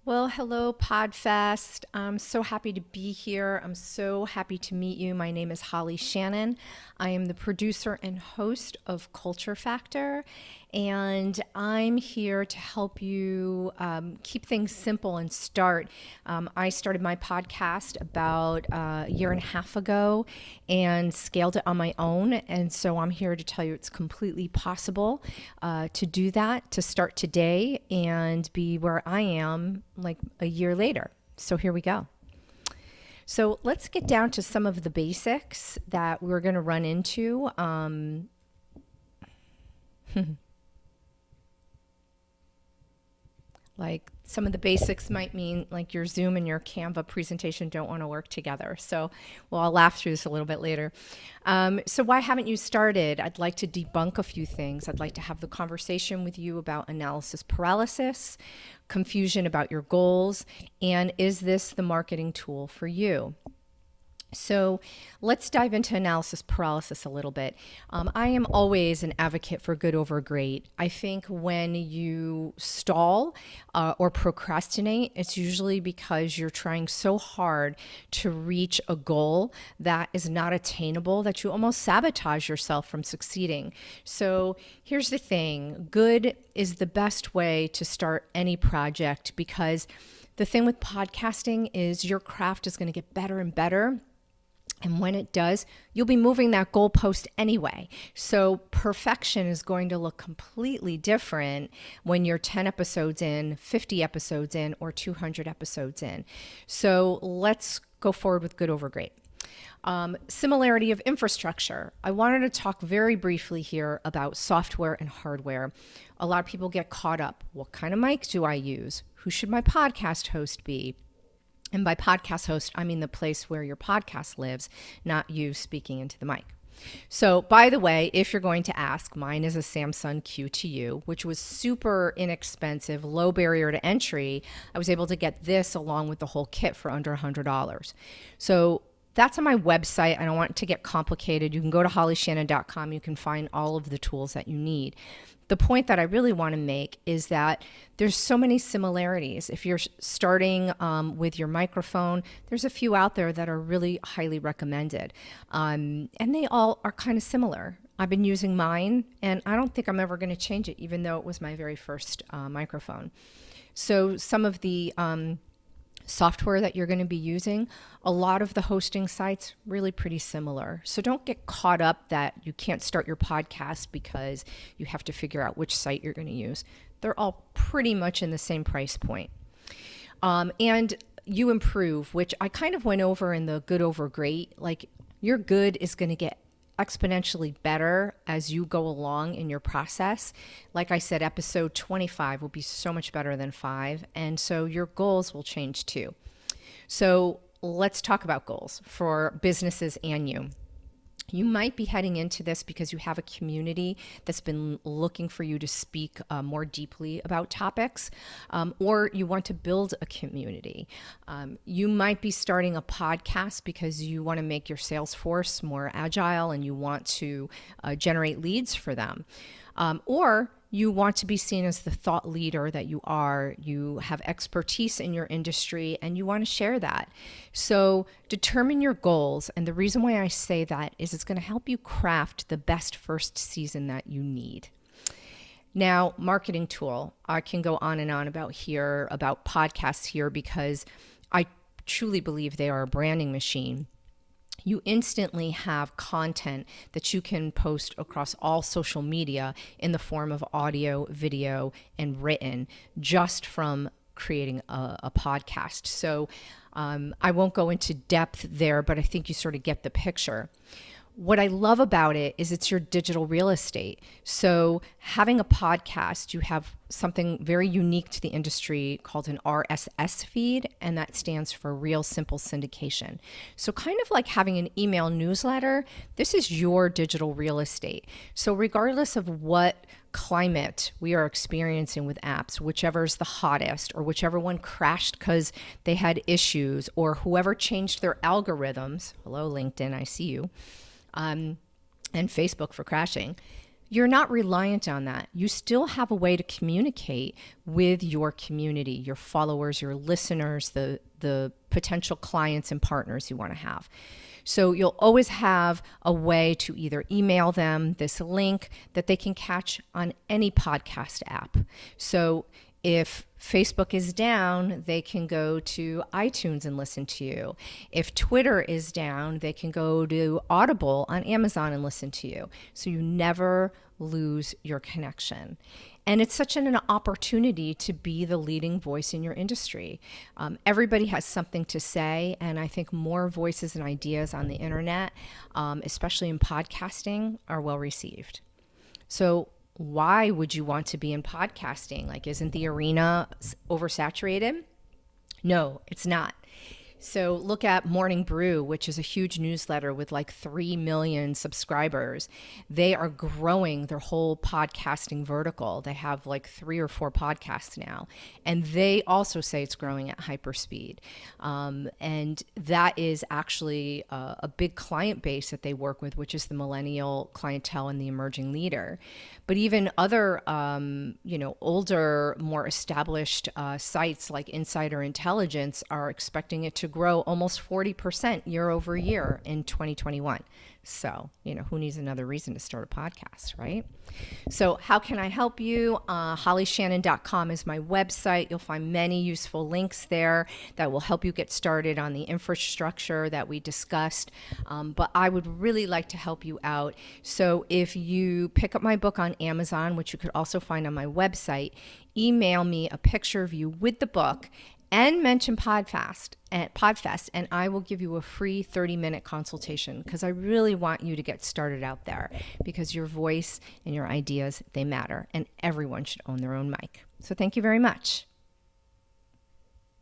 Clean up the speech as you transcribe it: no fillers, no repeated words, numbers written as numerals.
Well, hello, Podfest. I'm so happy to be here. I'm so happy to meet you. My name is Holly Shannon. I am the producer and host of Culture Factor, and I'm here to help you keep things simple and start. I started my podcast about a year and a half ago and scaled it on my own, and so I'm here to tell you it's completely possible to do that, to start today and be where I am like a year later. So here we go. So let's get down to some of the basics that we're going to run into. Like some of the basics might mean like your Zoom and your Canva presentation don't want to work together. So, well, I'll laugh through this a little bit later. So why haven't you started? I'd like to debunk a few things. I'd like to have the conversation with you about analysis paralysis, confusion about your goals, and is this the marketing tool for you? So let's dive into analysis paralysis a little bit. I am always an advocate for good over great. I think when you stall or procrastinate, it's usually because you're trying so hard to reach a goal that is not attainable that you almost sabotage yourself from succeeding. So here's the thing. Good is the best way to start any project because the thing with podcasting is your craft is going to get better and better. And when it does, you'll be moving that goalpost anyway. So perfection is going to look completely different when you're 10 episodes in, 50 episodes in, or 200 episodes in. So let's go forward with good over great. Similarity of infrastructure. I wanted to talk very briefly here about software and hardware. A lot of people get caught up. What kind of mic do I use? Who should my podcast host be? And by podcast host, I mean the place where your podcast lives, not you speaking into the mic. So, by the way, if you're going to ask, mine is a Samsung Q2U, which was super inexpensive, low barrier to entry. I was able to get this along with the whole kit for under $100. So that's on my website. I don't want it to get complicated. You can go to hollyshannon.com. You can find all of the tools that you need. The point that I really want to make is that there's so many similarities. If you're starting with your microphone, there's a few out there that are really highly recommended. And they all are kind of similar. I've been using mine, and I don't think I'm ever going to change it, even though it was my very first microphone. So some of the software that you're going to be using, a lot of the hosting sites really pretty similar. So don't get caught up that you can't start your podcast because you have to figure out which site you're going to use. They're all pretty much in the same price point. And you improve, which I kind of went over in the good over great. Like your good is going to get exponentially better as you go along in your process. Like I said, episode 25 will be so much better than 5. And so your goals will change too. So let's talk about goals for businesses and you. You might be heading into this because you have a community that's been looking for you to speak more deeply about topics, or you want to build a community. You might be starting a podcast because you want to make your sales force more agile and you want to generate leads for them. Or you want to be seen as the thought leader that you are. You have expertise in your industry and you want to share that. So determine your goals. And the reason why I say that is it's going to help you craft the best first season that you need. Now, marketing tool. I can go on and on about podcasts here because I truly believe they are a branding machine. You instantly have content that you can post across all social media in the form of audio, video, and written just from creating a podcast. So I won't go into depth there, but I think you sort of get the picture. What I love about it is it's your digital real estate. So having a podcast, you have something very unique to the industry called an RSS feed, and that stands for Real Simple Syndication. So kind of like having an email newsletter, this is your digital real estate. So regardless of what climate we are experiencing with apps, whichever is the hottest or whichever one crashed because they had issues or whoever changed their algorithms, hello LinkedIn, I see you, and Facebook for crashing, You're not reliant on that. You still have a way to communicate with your community, your followers, your listeners, the potential clients and partners you want to have. So you'll always have a way to either email them this link that they can catch on any podcast app. So if Facebook is down, they can go to iTunes and listen to you. If Twitter is down, they can go to Audible on Amazon and listen to you. So you never lose your connection. And it's such an opportunity to be the leading voice in your industry. Everybody has something to say, and I think more voices and ideas on the internet, especially in podcasting, are well received. So why would you want to be in podcasting? Like, isn't the arena oversaturated? No, it's not. So look at Morning Brew, which is a huge newsletter with like 3 million subscribers. They are growing their whole podcasting vertical. They have like 3 or 4 podcasts now. And they also say it's growing at hyperspeed. And that is actually a big client base that they work with, which is the millennial clientele and the emerging leader. But even other, older, more established sites like Insider Intelligence are expecting it to grow almost 40% year over year in 2021. So, who needs another reason to start a podcast, right? So how can I help you? hollyshannon.com is my website. You'll find many useful links there that will help you get started on the infrastructure that we discussed. But I would really like to help you out. So if you pick up my book on Amazon, which you could also find on my website, email me a picture of you with the book and mention Podfest, and I will give you a free 30-minute consultation, because I really want you to get started out there, because your voice and your ideas, they matter, and everyone should own their own mic. So thank you very much.